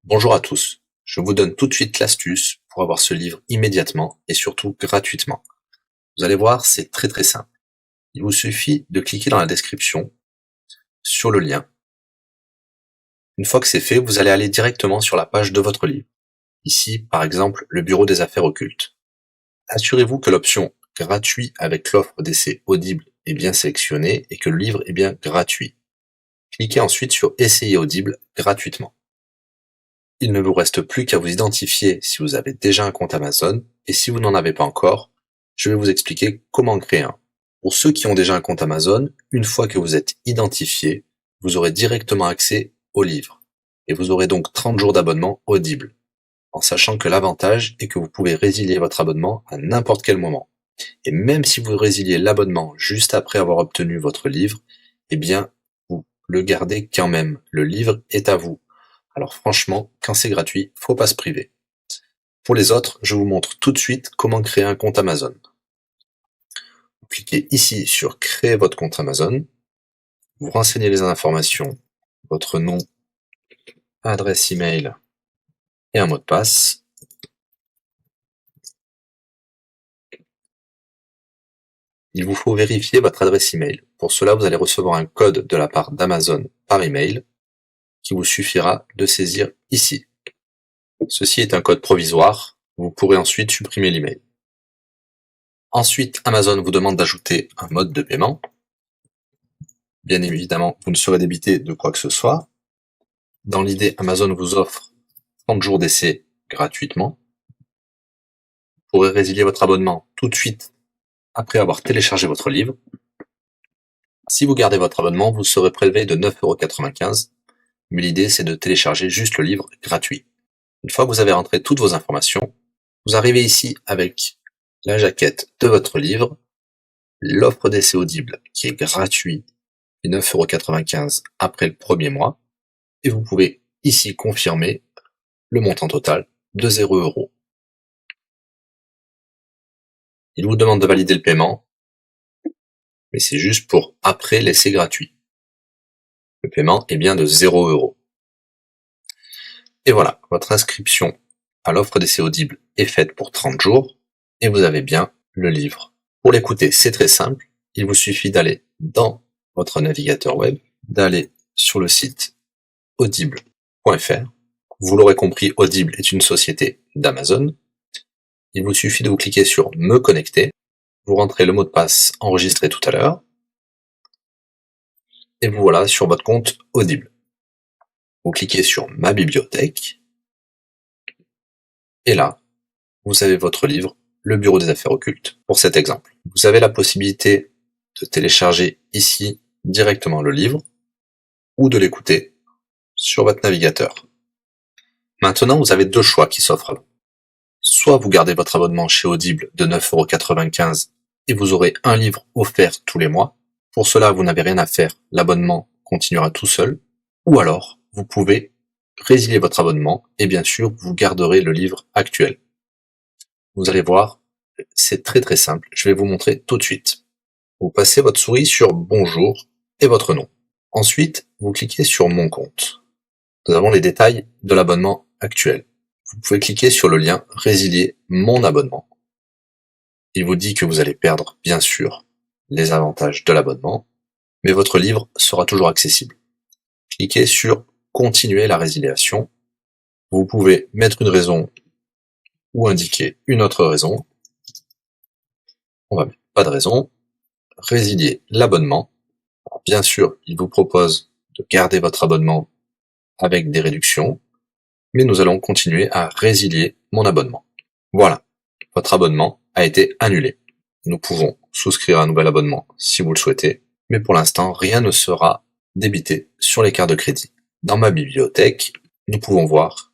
Bonjour à tous, je vous donne tout de suite l'astuce pour avoir ce livre immédiatement et surtout gratuitement. Vous allez voir, c'est très simple. Il vous suffit de cliquer dans la description sur le lien. Une fois que c'est fait, vous allez aller directement sur la page de votre livre. Ici, par exemple, le bureau des affaires occultes. Assurez-vous que l'option gratuit avec l'offre d'essai Audible est bien sélectionnée et que le livre est bien gratuit. Cliquez ensuite sur Essayer Audible gratuitement. Il ne vous reste plus qu'à vous identifier si vous avez déjà un compte Amazon, et si vous n'en avez pas encore, je vais vous expliquer comment créer un. Pour ceux qui ont déjà un compte Amazon, une fois que vous êtes identifié, vous aurez directement accès au livre, et vous aurez donc 30 jours d'abonnement Audible, en sachant que l'avantage est que vous pouvez résilier votre abonnement à n'importe quel moment. Et même si vous résiliez l'abonnement juste après avoir obtenu votre livre, eh bien, vous le gardez quand même. Le livre est à vous. Alors franchement, quand c'est gratuit, faut pas se priver. Pour les autres, je vous montre tout de suite comment créer un compte Amazon. Vous cliquez ici sur créer votre compte Amazon. Vous renseignez les informations, votre nom, adresse email et un mot de passe. Il vous faut vérifier votre adresse email. Pour cela, vous allez recevoir un code de la part d'Amazon par email qui vous suffira de saisir ici. Ceci est un code provisoire. Vous pourrez ensuite supprimer l'email. Ensuite, Amazon vous demande d'ajouter un mode de paiement. Bien évidemment, vous ne serez débité de quoi que ce soit. Dans l'idée, Amazon vous offre 30 jours d'essai gratuitement. Vous pourrez résilier votre abonnement tout de suite après avoir téléchargé votre livre. Si vous gardez votre abonnement, vous serez prélevé de 9,95 €, mais l'idée c'est de télécharger juste le livre gratuit. Une fois que vous avez rentré toutes vos informations, vous arrivez ici avec la jaquette de votre livre, l'offre d'essai Audible qui est gratuit et 9,95 € après le premier mois, et vous pouvez ici confirmer le montant total de 0 €. Il vous demande de valider le paiement, mais c'est juste pour après l'essai gratuit. Le paiement est bien de 0 €. Et voilà, votre inscription à l'offre d'essai Audible est faite pour 30 jours, et vous avez bien le livre. Pour l'écouter, c'est très simple, il vous suffit d'aller dans votre navigateur web, d'aller sur le site audible.fr. Vous l'aurez compris, Audible est une société d'Amazon. Il vous suffit de vous cliquer sur Me connecter, vous rentrez le mot de passe enregistré tout à l'heure, et vous voilà sur votre compte Audible. Vous cliquez sur Ma bibliothèque, et là, vous avez votre livre, Le Bureau des affaires occultes, pour cet exemple. Vous avez la possibilité de télécharger ici directement le livre, ou de l'écouter sur votre navigateur. Maintenant, vous avez deux choix qui s'offrent à vous. Soit vous gardez votre abonnement chez Audible de 9,95 € et vous aurez un livre offert tous les mois. Pour cela, vous n'avez rien à faire, l'abonnement continuera tout seul. Ou alors, vous pouvez résilier votre abonnement et bien sûr, vous garderez le livre actuel. Vous allez voir, c'est très simple, je vais vous montrer tout de suite. Vous passez votre souris sur Bonjour et votre nom. Ensuite, vous cliquez sur Mon compte. Nous avons les détails de l'abonnement actuel. Vous pouvez cliquer sur le lien Résilier mon abonnement. Il vous dit que vous allez perdre, bien sûr, les avantages de l'abonnement, mais votre livre sera toujours accessible. Cliquez sur Continuer la résiliation. Vous pouvez mettre une raison ou indiquer une autre raison. On va mettre pas de raison. Résilier l'abonnement. Bien sûr, il vous propose de garder votre abonnement avec des réductions, mais nous allons continuer à résilier mon abonnement. Voilà, votre abonnement a été annulé. Nous pouvons souscrire un nouvel abonnement si vous le souhaitez, mais pour l'instant, rien ne sera débité sur les cartes de crédit. Dans ma bibliothèque, nous pouvons voir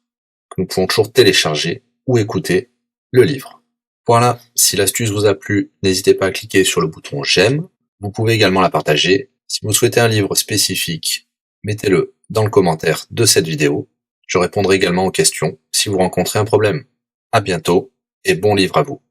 que nous pouvons toujours télécharger ou écouter le livre. Voilà, si l'astuce vous a plu, n'hésitez pas à cliquer sur le bouton j'aime. Vous pouvez également la partager. Si vous souhaitez un livre spécifique, mettez-le dans le commentaire de cette vidéo. Je répondrai également aux questions si vous rencontrez un problème. À bientôt et bon livre à vous.